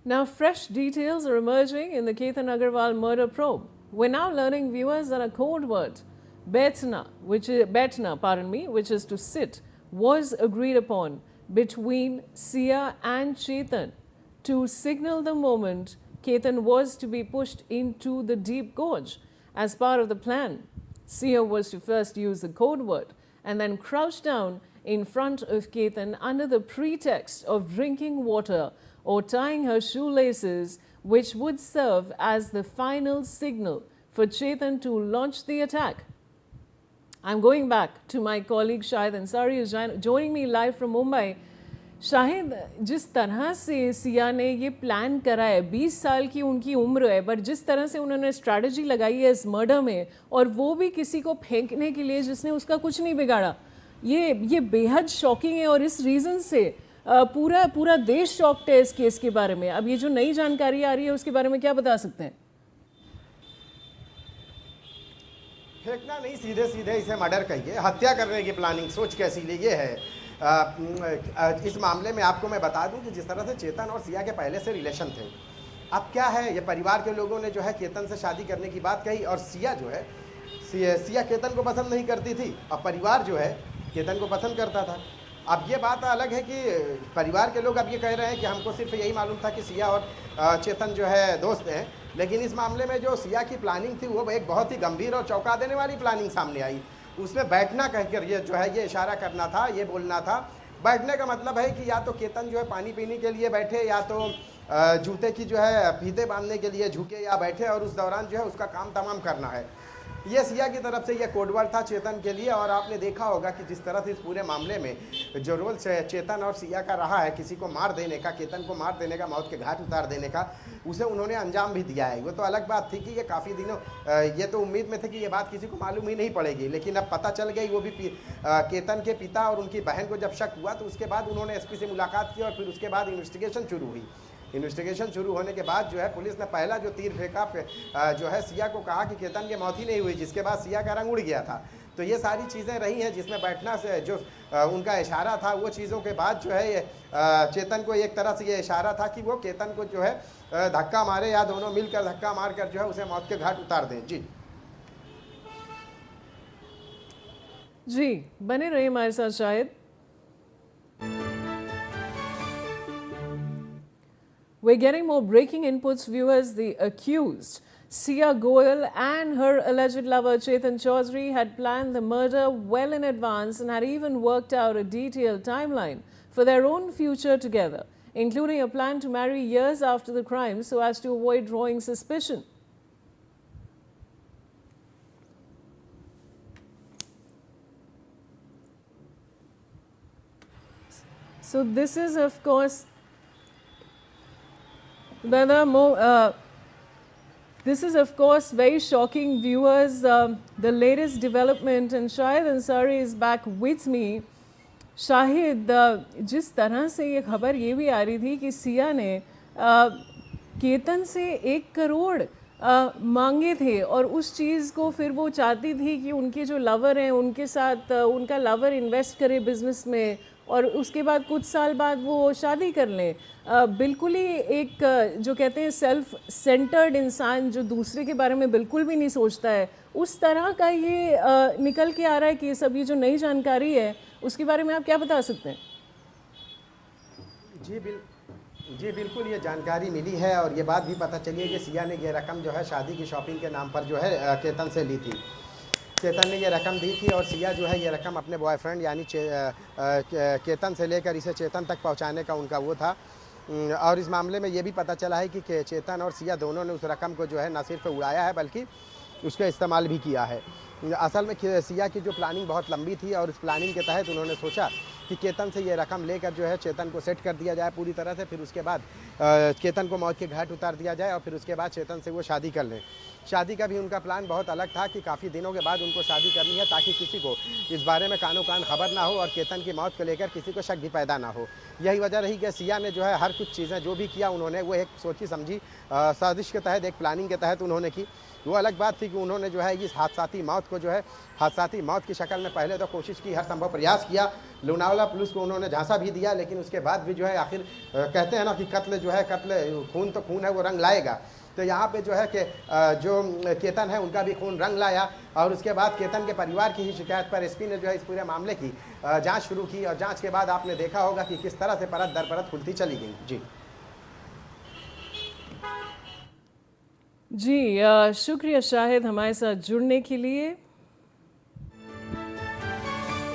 Now, fresh details are emerging in the Ketan Agarwal murder probe. We're now learning, viewers, that a code word, Betna, which is to sit, was agreed upon between Sia and Chetan to signal the moment Ketan was to be pushed into the deep gorge. As part of the plan, Sia was to first use the code word and then crouch down in front of Ketan under the pretext of drinking water or tying her shoelaces, which would serve as the final signal for Chetan to launch the attack. I'm going back to my colleague Shahid Ansari, who's joining me live from Mumbai. Shahid, जिस तरह से सिया ने ये plan करा है, 20 साल की उनकी उम्र है, पर जिस तरह से उन्होंने स्ट्रैटेजी लगाई है इस मर्डर में, और वो भी किसी को फेंकने के लिए जिसने उसका कुछ नहीं बिगाड़ा, ये बेहद शॉकिंग है। और इस रीज़न से पूरा देश शॉक्ड है इस केस के बारे में। अब ये जो नई जानकारी आ रही है उसके बारे में क्या बता सकते हैं? फेंकना नहीं, सीधे सीधे इसे मर्डर कहिए, हत्या करने की प्लानिंग सोच कैसी ली ये है। इस मामले में आपको मैं बता दूं कि जिस तरह से चेतन और सिया के पहले से रिलेशन थे, अब क्या है, ये परिवार के लोगों ने जो है केतन से शादी करने की बात कही, और सिया जो है सिया केतन को पसंद नहीं करती थी और परिवार जो है केतन को पसंद करता था। अब ये बात अलग है कि परिवार के लोग अब ये कह रहे हैं कि हमको सिर्फ यही मालूम था कि सिया और चेतन जो है दोस्त हैं, लेकिन इस मामले में जो सिया की प्लानिंग थी वो एक बहुत ही गंभीर और चौंका देने वाली प्लानिंग सामने आई। उसमें बैठना कहकर ये जो है ये इशारा करना था, ये बोलना था। बैठने का मतलब है कि या तो केतन जो है पानी पीने के लिए बैठे, या तो जूते की जो है फीते बांधने के लिए झुके या बैठे, और उस दौरान जो है उसका काम तमाम करना है। ये सिया की तरफ से ये कोडवर्ड था चेतन के लिए। और आपने देखा होगा कि जिस तरह से इस पूरे मामले में जो रोल चेतन और सिया का रहा है, किसी को मार देने का, केतन को मार देने का, मौत के घाट उतार देने का, उसे उन्होंने अंजाम भी दिया है। वो तो अलग बात थी कि ये काफ़ी दिनों ये तो उम्मीद में थे कि ये बात किसी को मालूम ही नहीं पड़ेगी, लेकिन अब पता चल गई। वो भी केतन के पिता और उनकी बहन को जब शक हुआ तो उसके बाद उन्होंने एसपी से मुलाकात की, और फिर उसके बाद इन्वेस्टिगेशन शुरू हुई। इन्वेस्टिगेशन शुरू होने के बाद जो है पुलिस ने पहला जो तीर फेंका जो है सिया को कहा कि केतन की मौत ही नहीं हुई, जिसके बाद सिया का रंग उड़ गया था। तो ये सारी चीज़ें रही हैं जिसमें बैठना से जो उनका इशारा था, वो चीज़ों के बाद जो है ये चेतन को एक तरह से ये इशारा था कि वो केतन को जो है धक्का मारे, या दोनों मिलकर धक्का मार कर जो है उसे मौत के घाट उतार दें। जी बने रहिए हमारे साथ Shahid. We're getting more breaking inputs, viewers. The accused, Sia Goyal, and her alleged lover, Chetan Chaudhary, had planned the murder well in advance and had even worked out a detailed timeline for their own future together, including a plan to marry years after the crime so as to avoid drawing suspicion. So this is, of course, this is of course very shocking, viewers. The latest development, and Shahid Ansari is back with me. Shahid, जिस तरह से ये खबर ये भी आ रही थी कि सिया ने केतन से 1 करोड़ मांगे थे, और उस चीज़ को फिर वो चाहती थी कि उनके जो लवर हैं उनके साथ उनका लवर इन्वेस्ट करे बिजनेस में, और उसके बाद कुछ साल बाद वो शादी कर लें। बिल्कुल ही एक जो कहते हैं सेल्फ सेंटर्ड इंसान जो दूसरे के बारे में बिल्कुल भी नहीं सोचता है, उस तरह का ये निकल के आ रहा है कि सब ये जो नई जानकारी है उसके बारे में आप क्या बता सकते हैं? जी बिल्कुल ये जानकारी मिली है, और ये बात भी पता चली है कि सिया ने ये रकम जो है शादी की शॉपिंग के नाम पर जो है केतन से ली थी। केतन ने ये रकम दी थी, और सिया जो है ये रकम अपने बॉयफ्रेंड यानी केतन से लेकर इसे चेतन तक पहुंचाने का उनका वो था। और इस मामले में ये भी पता चला है कि चेतन और सिया दोनों ने उस रकम को जो है न सिर्फ उड़ाया है बल्कि उसका इस्तेमाल भी किया है। असल में सिया की जो प्लानिंग बहुत लंबी थी, और इस प्लानिंग के तहत उन्होंने सोचा कि केतन से ये रकम लेकर जो है चेतन को सेट कर दिया जाए पूरी तरह से, फिर उसके बाद केतन को मौत के घाट उतार दिया जाए, और फिर उसके बाद चेतन से वो शादी कर लें। शादी का भी उनका प्लान बहुत अलग था कि काफ़ी दिनों के बाद उनको शादी करनी है, ताकि किसी को इस बारे में कानो कान खबर ना हो, और केतन की मौत को लेकर किसी को शक भी पैदा ना हो। यही वजह रही कि सिया ने जो है हर कुछ चीज़ें जो भी किया उन्होंने वो एक सोची समझी साजिश के तहत, एक प्लानिंग के तहत उन्होंने की। वो अलग बात थी कि उन्होंने जो है इस हादसाती मौत को जो है हादसाती मौत की शक्ल में पहले तो कोशिश की, हर संभव प्रयास किया। लोनावला वाला पुलिस को उन्होंने झांसा भी दिया, लेकिन उसके बाद भी जो है आखिर कहते हैं ना कि कत्ल जो है, कत्ल खून तो खून है, वो रंग लाएगा। तो यहाँ पे जो है कि जो केतन है उनका भी खून रंग लाया, और उसके बाद केतन के परिवार की ही शिकायत पर एसपी ने जो है इस पूरे मामले की जांच शुरू की, और जांच के बाद आपने देखा होगा कि किस तरह से परत दर परत खुलती चली गई। जी जी शुक्रिया शाहिद हमारे साथ जुड़ने के लिए।